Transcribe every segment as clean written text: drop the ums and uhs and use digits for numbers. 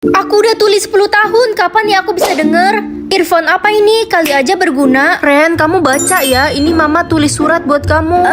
Aku udah tulis 10 tahun, kapan ya aku bisa denger? Earphone apa ini? Kali aja berguna. Ren, kamu baca ya. Ini mama tulis surat buat kamu.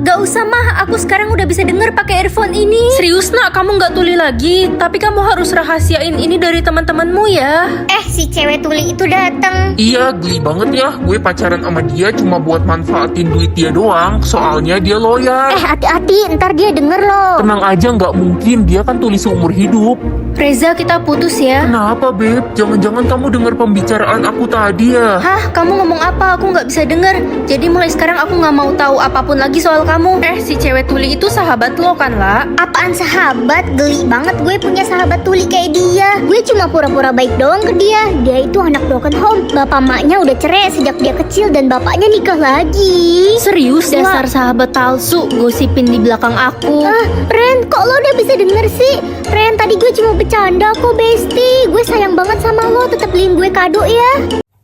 Gak usah mah, aku sekarang udah bisa denger pakai earphone ini. Serius nak, kamu nggak tuli lagi. Tapi kamu harus rahasiain ini dari teman-temanmu ya. Si cewek tuli itu datang. Iya, geli banget ya. Gue pacaran sama dia cuma buat manfaatin duit dia doang. Soalnya dia loyal. Hati-hati, ntar dia denger loh. Tenang aja, nggak mungkin. Dia kan tulis seumur hidup. Reza, kita putus ya. Kenapa, Beb? Jangan-jangan kamu dengar pembicaraan aku tadi ya? Hah, kamu ngomong apa? Aku nggak bisa denger. Jadi mulai sekarang aku nggak mau tahu apapun lagi soal kamu. Si cewek tuli itu sahabat lo kan, La? Apaan sahabat? Geli banget gue punya sahabat tuli kayak dia. Gue cuma pura-pura baik doang ke dia. Dia itu anak broken home. Bapak maknya udah cerai sejak dia kecil dan bapaknya nikah lagi. Serius, dasar sahabat palsu, gosipin di belakang aku. Ren, kok lo udah bisa denger sih? Ren, tadi gue cuma bercanda kok, Besti. Gue sayang banget sama lo, tetep beliin gue kado ya.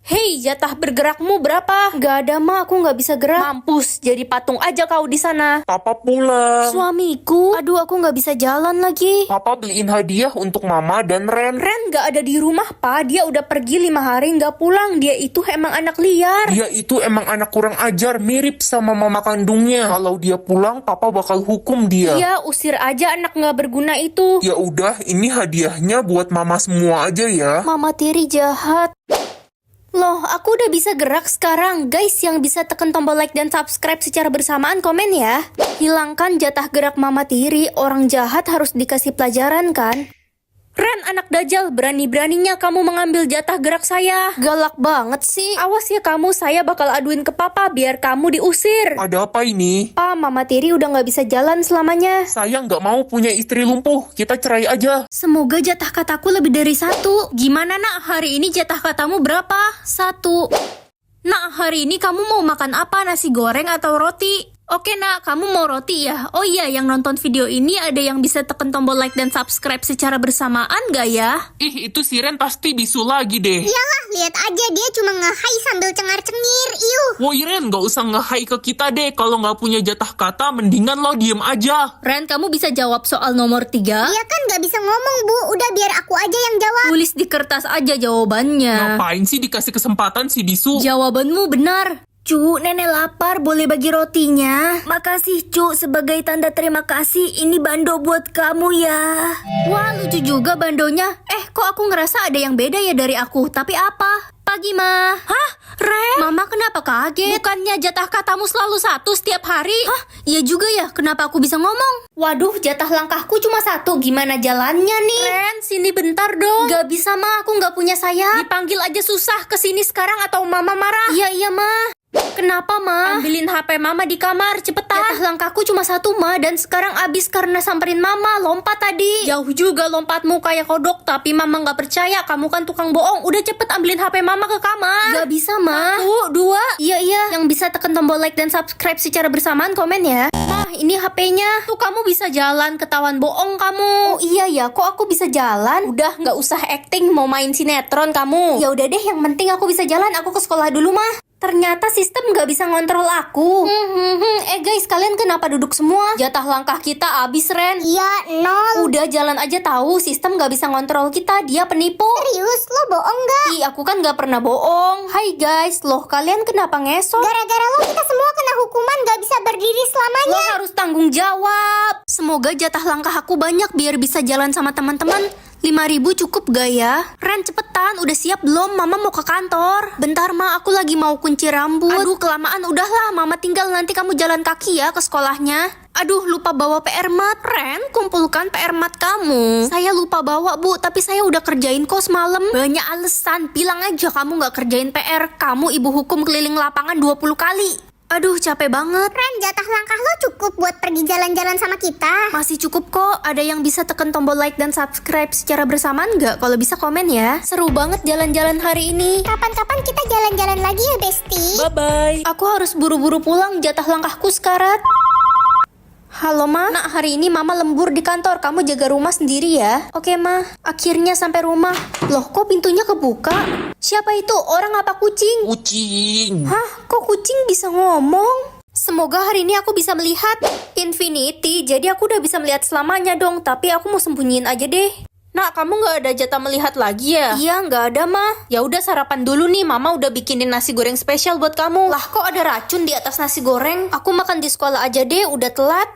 Hei, jatah bergerakmu berapa? Gak ada mah, aku nggak bisa gerak. Mampus, jadi patung aja kau di sana. Papa pulang. Suamiku, aduh aku nggak bisa jalan lagi. Papa beliin hadiah untuk Mama dan Ren. Ren gak ada di rumah, Pa. Dia udah pergi 5 hari gak pulang. Dia itu emang anak liar. Dia itu emang anak kurang ajar, mirip sama mama kandungnya. Kalau dia pulang, Papa bakal hukum dia. Iya, usir aja anak gak berguna itu. Ya udah, ini hadiahnya buat Mama semua aja ya. Mama tiri jahat. Loh, aku udah bisa gerak sekarang. Guys, yang bisa tekan tombol like dan subscribe secara bersamaan komen ya. Hilangkan jatah gerak mama tiri. Orang jahat harus dikasih pelajaran kan? Ren, anak dajal, berani-beraninya kamu mengambil jatah gerak saya. Galak banget sih. Awas ya kamu, saya bakal aduin ke Papa biar kamu diusir. Ada apa ini? Pa, mama tiri udah gak bisa jalan selamanya. Saya nggak mau punya istri lumpuh. Kita cerai aja. Semoga jatah kataku lebih dari 1. Gimana nak, hari ini jatah katamu berapa? 1. Nak, hari ini kamu mau makan apa? Nasi goreng atau roti? Oke nak, kamu mau roti ya? Oh iya, yang nonton video ini ada yang bisa tekan tombol like dan subscribe secara bersamaan gak ya? Ih, itu si Ren pasti bisu lagi deh. Iyalah, lihat aja dia cuma nge-hai sambil cengar-cengir. Woi Ren, nggak usah nge-hai ke kita deh. Kalau nggak punya jatah kata, mendingan lo diem aja. Ren, kamu bisa jawab soal nomor 3? Dia kan gak bisa ngomong, Bu. Udah biar aku aja yang jawab. Tulis di kertas aja jawabannya. Ngapain sih dikasih kesempatan si bisu? Jawabanmu benar. Cu, nenek lapar, boleh bagi rotinya? Makasih cu, sebagai tanda terima kasih, ini bando buat kamu ya. Wah, lucu juga bandonya. Kok aku ngerasa ada yang beda ya dari aku? Tapi apa? Pagi, Ma. Hah? Ren? Mama kenapa kaget? Bukannya jatah katamu selalu 1 setiap hari? Hah? Iya juga ya, kenapa aku bisa ngomong? Waduh, jatah langkahku cuma 1. Gimana jalannya nih? Ren, sini bentar dong. Gak bisa ma, aku gak punya sayap. Dipanggil aja susah. Kesini sekarang atau Mama marah? Iya ma. Kenapa, Ma? Ambilin HP Mama di kamar, cepetan. Jatah langkahku cuma 1 ma, dan sekarang abis karena samperin mama, lompat tadi. Jauh juga lompatmu kayak kodok, tapi Mama nggak percaya. Kamu kan tukang bohong. Udah cepet ambilin HP Mama ke kamar. Gak bisa ma. 1, 2. Iya, yang bisa tekan tombol like dan subscribe secara bersamaan komen ya. Ma, ini HP-nya. Tuh kamu bisa jalan, ketahuan bohong kamu. Oh iya ya, kok aku bisa jalan? Udah, nggak usah acting, mau main sinetron kamu. Ya udah deh, yang penting aku bisa jalan. Aku ke sekolah dulu mah. Ternyata sistem gak bisa ngontrol aku. Guys, kalian kenapa duduk semua? Jatah langkah kita abis, Ren. Iya, 0. Udah jalan aja tahu, sistem gak bisa ngontrol kita. Dia penipu. Serius, lo bohong gak? Ih, aku kan gak pernah bohong. Hai guys, loh kalian kenapa ngesot? Gara-gara lo kita semua kena hukuman gak bisa berdiri selamanya. Lo harus tanggung jawab. Semoga jatah langkah aku banyak biar bisa jalan sama teman-teman. 5.000 cukup gak ya? Ren cepetan, udah siap belum? Mama mau ke kantor. Bentar ma, aku lagi mau kunci rambut. Aduh kelamaan, udahlah mama tinggal, nanti kamu jalan kaki ya ke sekolahnya. Aduh lupa bawa PR mat. Ren, kumpulkan PR mat kamu. Saya lupa bawa bu, tapi saya udah kerjain kok semalam. Banyak alasan, bilang aja kamu gak kerjain PR. Kamu ibu hukum keliling lapangan 20 kali. Aduh capek banget. Ren, jatah langkah lo cukup buat pergi jalan-jalan sama kita. Masih cukup kok. Ada yang bisa tekan tombol like dan subscribe secara bersamaan nggak? Kalau bisa komen ya. Seru banget jalan-jalan hari ini. Kapan-kapan kita jalan-jalan lagi ya, Besti? Bye-bye. Aku harus buru-buru pulang, jatah langkahku sekarat. Halo ma, nak hari ini mama lembur di kantor, kamu jaga rumah sendiri ya. Oke ma, akhirnya sampai rumah. Loh kok pintunya kebuka? Siapa itu? Orang apa kucing? Kucing. Hah, kok kucing bisa ngomong? Semoga hari ini aku bisa melihat infinity, jadi aku udah bisa melihat selamanya dong. Tapi aku mau sembunyiin aja deh. Nak, kamu nggak ada jatah melihat lagi ya? Iya, nggak ada mah. Ya udah sarapan dulu nih, Mama udah bikinin nasi goreng spesial buat kamu. Lah kok ada racun di atas nasi goreng? Aku makan di sekolah aja deh, udah telat.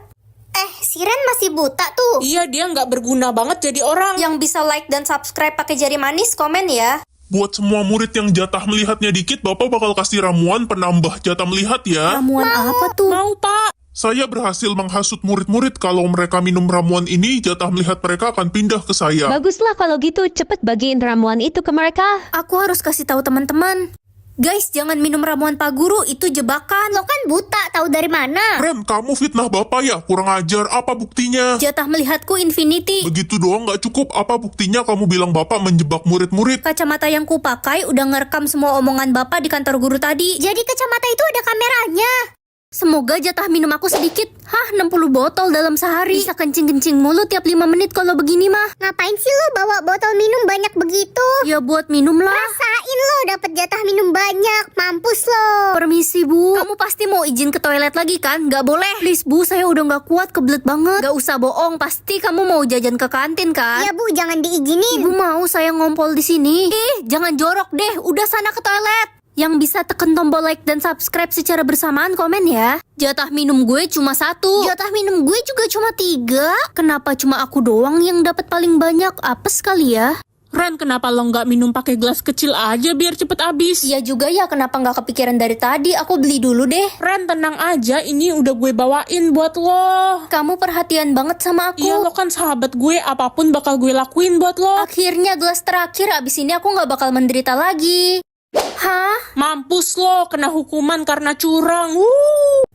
Si Ren masih buta tuh. Iya, dia nggak berguna banget jadi orang. Yang bisa like dan subscribe pakai jari manis, komen ya. Buat semua murid yang jatah melihatnya dikit, Bapak bakal kasih ramuan penambah jatah melihat ya. Ramuan apa tuh? Mau, Pak. Saya berhasil menghasut murid-murid kalau mereka minum ramuan ini, jatah melihat mereka akan pindah ke saya. Baguslah kalau gitu, cepet bagiin ramuan itu ke mereka. Aku harus kasih tahu teman-teman. Guys, jangan minum ramuan Pak Guru, itu jebakan. Lo kan buta, tahu dari mana? Ren, kamu fitnah Bapak ya? Kurang ajar, apa buktinya? Jatah melihatku infinity. Begitu doang nggak cukup, apa buktinya kamu bilang Bapak menjebak murid-murid? Kacamata yang kupakai udah ngerekam semua omongan Bapak di kantor guru tadi. Jadi kacamata itu ada kameranya. Semoga jatah minum aku sedikit. Hah, 60 botol dalam sehari. Bisa kencing-kencing mulu tiap 5 menit kalau begini mah. Ngapain sih lo bawa botol minum banyak begitu? Ya buat minum lah. Rasain lo dapet jatah minum banyak. Mampus lo. Permisi Bu. Kamu pasti mau izin ke toilet lagi kan? Gak boleh. Please Bu, saya udah gak kuat, kebelet banget. Gak usah bohong, pasti kamu mau jajan ke kantin kan? Ya Bu, jangan diizinin. Ibu mau saya ngompol di sini. Jangan jorok deh. Udah sana ke toilet. Yang bisa tekan tombol like dan subscribe secara bersamaan komen ya. Jatah minum gue cuma 1. Jatah minum gue juga cuma 3. Kenapa cuma aku doang yang dapat paling banyak? Apes kali ya? Ren, kenapa lo nggak minum pakai gelas kecil aja biar cepet habis? Iya juga ya, kenapa nggak kepikiran dari tadi? Aku beli dulu deh. Ren, tenang aja, ini udah gue bawain buat lo. Kamu perhatian banget sama aku. Iya, lo kan sahabat gue, apapun bakal gue lakuin buat lo. Akhirnya gelas terakhir, abis ini aku nggak bakal menderita lagi. Hah? Mampus lo, kena hukuman karena curang.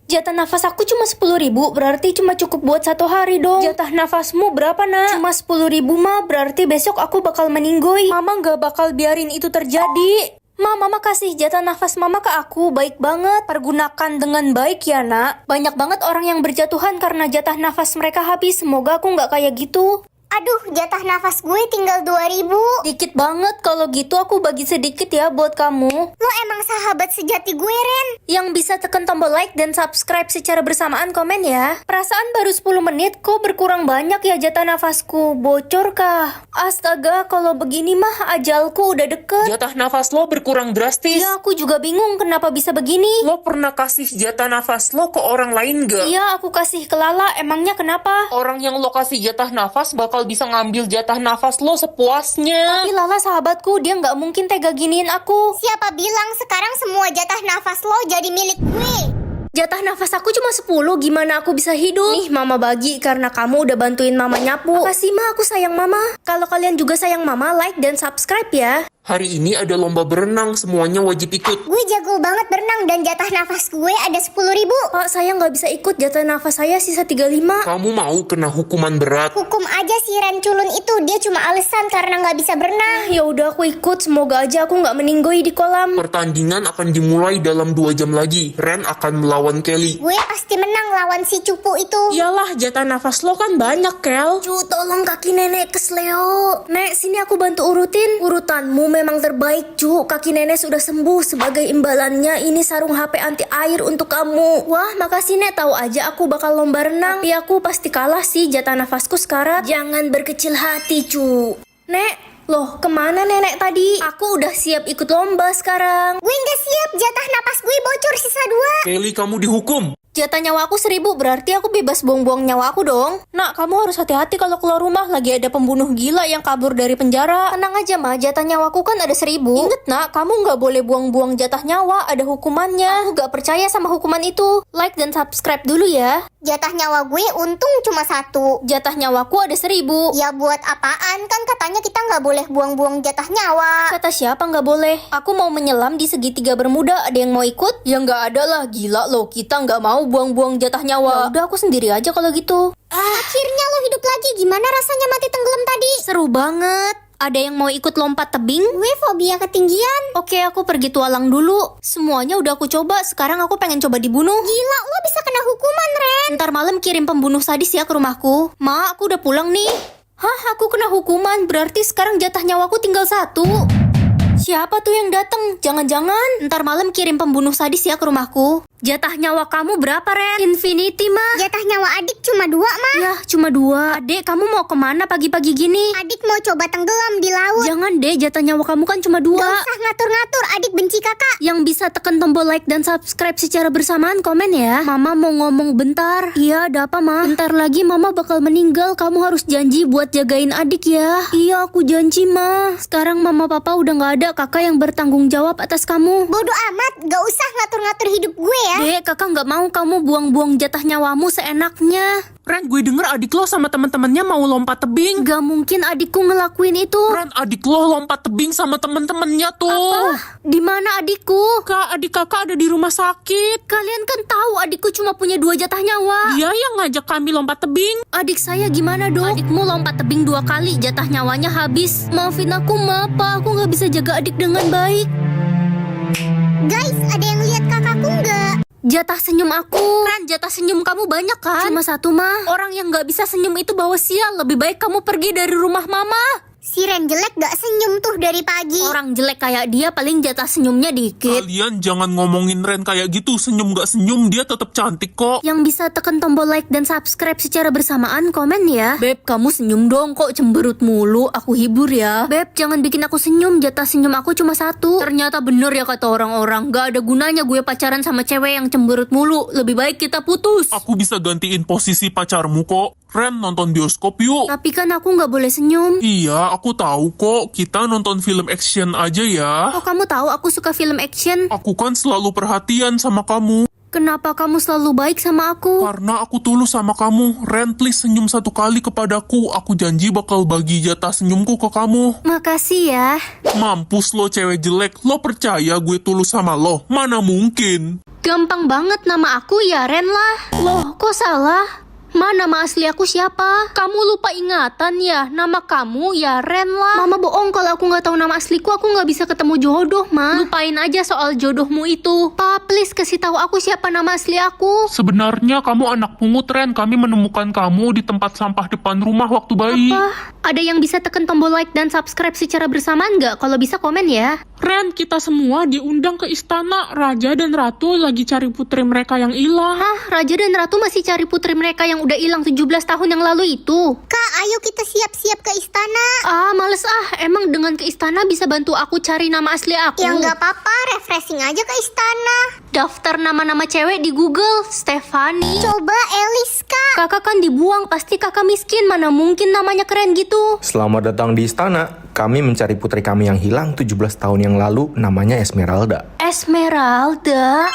Jatah nafas aku cuma 10.000, berarti cuma cukup buat 1 hari dong. Jatah nafasmu berapa nak? Cuma 10.000 mah, berarti besok aku bakal meninggoy. Mama gak bakal biarin itu terjadi. Mama kasih jatah nafas mama ke aku, baik banget. Pergunakan dengan baik ya nak. Banyak banget orang yang berjatuhan karena jatah nafas mereka habis, semoga aku gak kayak gitu. Aduh, jatah nafas gue tinggal 2.000. Dikit banget, kalau gitu aku bagi sedikit ya buat kamu. Lo emang sahabat sejati gue, Ren. Yang bisa tekan tombol like dan subscribe secara bersamaan komen ya. Perasaan baru 10 menit kok berkurang banyak ya jatah nafasku. Bocor kah? Astaga, kalau begini mah ajalku udah deket. Jatah nafas lo berkurang drastis. Ya aku juga bingung kenapa bisa begini. Lo pernah kasih jatah nafas lo ke orang lain gak? Iya aku kasih ke Lala, emangnya kenapa? Orang yang lo kasih jatah nafas bakal bisa ngambil jatah nafas lo sepuasnya. Tapi Lala sahabatku, dia nggak mungkin tega giniin aku. Siapa bilang sekarang semua jatah nafas lo jadi milik gue? Jatah nafas aku cuma 10, gimana aku bisa hidup? Nih mama bagi karena kamu udah bantuin mama nyapu. Makasih ma, aku sayang mama. Kalau kalian juga sayang mama, like dan subscribe ya. Hari ini ada lomba berenang, semuanya wajib ikut. Gue jago banget berenang dan jatah nafas gue ada 10.000. Pak, saya nggak bisa ikut, jatah nafas saya sisa 35. Kamu mau kena hukuman berat? Hukum aja si Ren culun itu, dia cuma alasan karena nggak bisa berenang. Ya udah aku ikut, semoga aja aku nggak meninggoy di kolam. Pertandingan akan dimulai dalam 2 jam lagi. Ren akan melawan Kelly. Gue pasti menang lawan si cupu itu. Iyalah, jatah nafas lo kan banyak, Kel. Cu, tolong kaki nenek kesleo. Nek, sini aku bantu urutin. Urutanmu memang terbaik, Cu. Kaki nenek sudah sembuh. Sebagai imbalannya, ini sarung HP anti air untuk kamu. Wah, makasih Nek. Tahu aja aku bakal lomba renang. Tapi aku pasti kalah sih, jatah nafasku sekarat. Jangan berkecil hati, Cu. Nek, loh kemana nenek tadi? Aku udah siap ikut lomba sekarang. Gue nggak siap, jatah napas gue bocor sisa 2. Kelly, kamu dihukum. Jatah nyawa aku 1000, berarti aku bebas buang-buang nyawa aku dong. Nak, kamu harus hati-hati kalau keluar rumah. Lagi ada pembunuh gila yang kabur dari penjara. Tenang aja ma, jatah nyawaku kan ada 1000. Ingat nak, kamu nggak boleh buang-buang jatah nyawa, ada hukumannya. Aku gak percaya sama hukuman itu. Like dan subscribe dulu ya. Jatah nyawa gue untung cuma 1. Jatah nyawaku ada 1000. Ya buat apaan? Kan katanya kita nggak boleh buang-buang jatah nyawa. Kata siapa nggak boleh? Aku mau menyelam di segitiga bermuda. Ada yang mau ikut? Ya nggak ada lah, gila loh. Kita nggak mau buang-buang jatah nyawa. Ya udah aku sendiri aja kalau gitu. Akhirnya lo hidup lagi. Gimana rasanya mati tenggelam tadi? Seru banget. Ada yang mau ikut lompat tebing? Gue fobia ketinggian. Oke, aku pergi tualang dulu. Semuanya udah aku coba. Sekarang aku pengen coba dibunuh. Gila, lo bisa kena hukuman, Ren. Ntar malam kirim pembunuh sadis ya ke rumahku. Ma, aku udah pulang nih. Hah, aku kena hukuman. Berarti sekarang jatah nyawaku tinggal 1. Siapa tuh yang datang? Jangan-jangan ntar malam kirim pembunuh sadis ya ke rumahku. Jatah nyawa kamu berapa, Ren? Infinity, mah. Jatah nyawa adik cuma 2, Ma. Ya, cuma 2. Adek, kamu mau kemana pagi-pagi gini? Adik mau coba tenggelam di laut. Jangan deh, jatah nyawa kamu kan cuma 2. Gak usah ngatur-ngatur, adik benci kakak. Yang bisa tekan tombol like dan subscribe secara bersamaan, komen ya. Mama mau ngomong bentar. Iya, ada apa, Ma? Bentar lagi Mama bakal meninggal. Kamu harus janji buat jagain adik ya. Iya, aku janji, Ma. Sekarang Mama Papa udah gak ada. Kakak yang bertanggung jawab atas kamu. Bodoh amat, gak usah ngatur-ngatur hidup gue ya. Dek, kakak gak mau kamu buang-buang jatah nyawamu seenaknya. Ren, gue denger adik lo sama temen-temennya mau lompat tebing. Gak mungkin adikku ngelakuin itu. Ren, adik lo lompat tebing sama temen-temennya tuh. Di mana adikku? Kak, adik kakak ada di rumah sakit. Kalian kan tahu adikku cuma punya 2 jatah nyawa. Dia yang ngajak kami lompat tebing. Adik saya gimana dong? Adikmu lompat tebing 2 kali, jatah nyawanya habis. Maafin aku, Ma, Pa. Aku gak bisa jaga adik dengan baik. Guys, ada yang lihat kakakku nggak? Jatah senyum aku. Ren, jatah senyum kamu banyak kan? Cuma 1, Ma. Orang yang gak bisa senyum itu bawa sial. Lebih baik kamu pergi dari rumah Mama. Si Ren jelek gak senyum tuh dari pagi. Orang jelek kayak dia paling jatah senyumnya dikit. Kalian jangan ngomongin Ren kayak gitu. Senyum gak senyum, dia tetap cantik kok. Yang bisa tekan tombol like dan subscribe secara bersamaan, komen ya. Beb, kamu senyum dong, kok cemberut mulu. Aku hibur ya. Beb, jangan bikin aku senyum. Jatah senyum aku cuma 1. Ternyata bener ya kata orang-orang. Gak ada gunanya gue pacaran sama cewek yang cemberut mulu. Lebih baik kita putus. Aku bisa gantiin posisi pacarmu kok. Ren, nonton bioskop yuk. Tapi kan aku gak boleh senyum. Iya, aku tahu kok. Kita nonton film action aja ya. Kok kamu tahu aku suka film action? Aku kan selalu perhatian sama kamu. Kenapa kamu selalu baik sama aku? Karena aku tulus sama kamu. Ren, please senyum 1 kali kepadaku. Aku janji bakal bagi jatah senyumku ke kamu. Makasih ya. Mampus lo cewek jelek. Lo percaya gue tulus sama lo? Mana mungkin. Gampang banget nama aku ya Ren lah. Loh, kok salah? Ma, nama asli aku siapa? Kamu lupa ingatan ya? Nama kamu ya Ren lah. Mama bohong kalau aku nggak tahu nama asliku. Aku nggak bisa ketemu jodoh, Ma. Lupain aja soal jodohmu itu. Pa, please kasih tahu aku siapa nama asli aku. Sebenarnya kamu anak pungut, Ren. Kami menemukan kamu di tempat sampah depan rumah waktu bayi. Ada yang bisa tekan tombol like dan subscribe secara bersamaan nggak? Kalau bisa komen ya. Ren, kita semua diundang ke istana. Raja dan Ratu lagi cari putri mereka yang hilang. Hah, Raja dan Ratu masih cari putri mereka yang udah hilang 17 tahun yang lalu itu. Kak, ayo kita siap-siap ke istana. Ah, males ah. Emang dengan ke istana bisa bantu aku cari nama asli aku? Ya nggak apa-apa, refreshing aja ke istana. Daftar nama-nama cewek di Google. Stefani. Coba Elis, Kak. Kakak kan dibuang, pasti kakak miskin. Mana mungkin namanya keren gitu. Selamat datang di istana. Kami mencari putri kami yang hilang 17 tahun yang lalu, namanya Esmeralda. Esmeralda.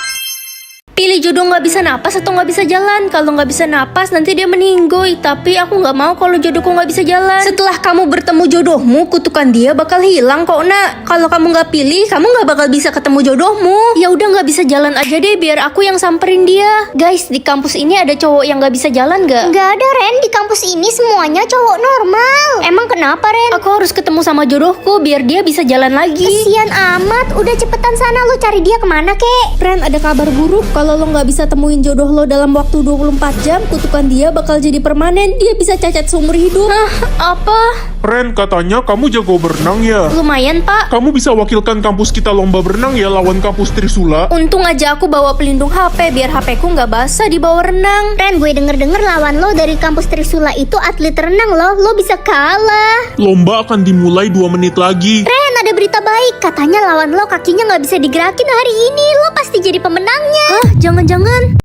Pilih jodoh nggak bisa napas atau nggak bisa jalan. Kalau nggak bisa napas nanti dia meninggoy. Tapi aku nggak mau kalau jodohku nggak bisa jalan. Setelah kamu bertemu jodohmu, kutukan dia bakal hilang kok, Nak. Kalau kamu nggak pilih, kamu nggak bakal bisa ketemu jodohmu. Ya udah nggak bisa jalan aja deh, biar aku yang samperin dia. Guys, di kampus ini ada cowok yang nggak bisa jalan nggak? Nggak ada, Ren. Di kampus ini semuanya cowok normal. Emang kenapa, Ren? Aku harus ketemu sama jodohku biar dia bisa jalan lagi. Kesian amat. Udah cepetan sana, lu cari dia kemana, kek? Ren, ada kabar buruk. Kalau lo nggak bisa temuin jodoh lo dalam waktu 24 jam, kutukan dia bakal jadi permanen. Dia bisa cacat seumur hidup. Hah? Apa? Ren, katanya kamu jago berenang ya? Lumayan, Pak. Kamu bisa wakilkan kampus kita lomba berenang ya lawan kampus Trisula? Untung aja aku bawa pelindung HP biar HP-ku nggak basah di bawah renang. Ren, gue denger-denger lawan lo dari kampus Trisula itu atlet renang lo. Lo bisa kalah. Lomba akan dimulai 2 menit lagi. Ren, ada berita baik. Katanya lawan lo kakinya nggak bisa digerakin hari ini. Lo pasti jadi pemenangnya. Hah? Jangan-jangan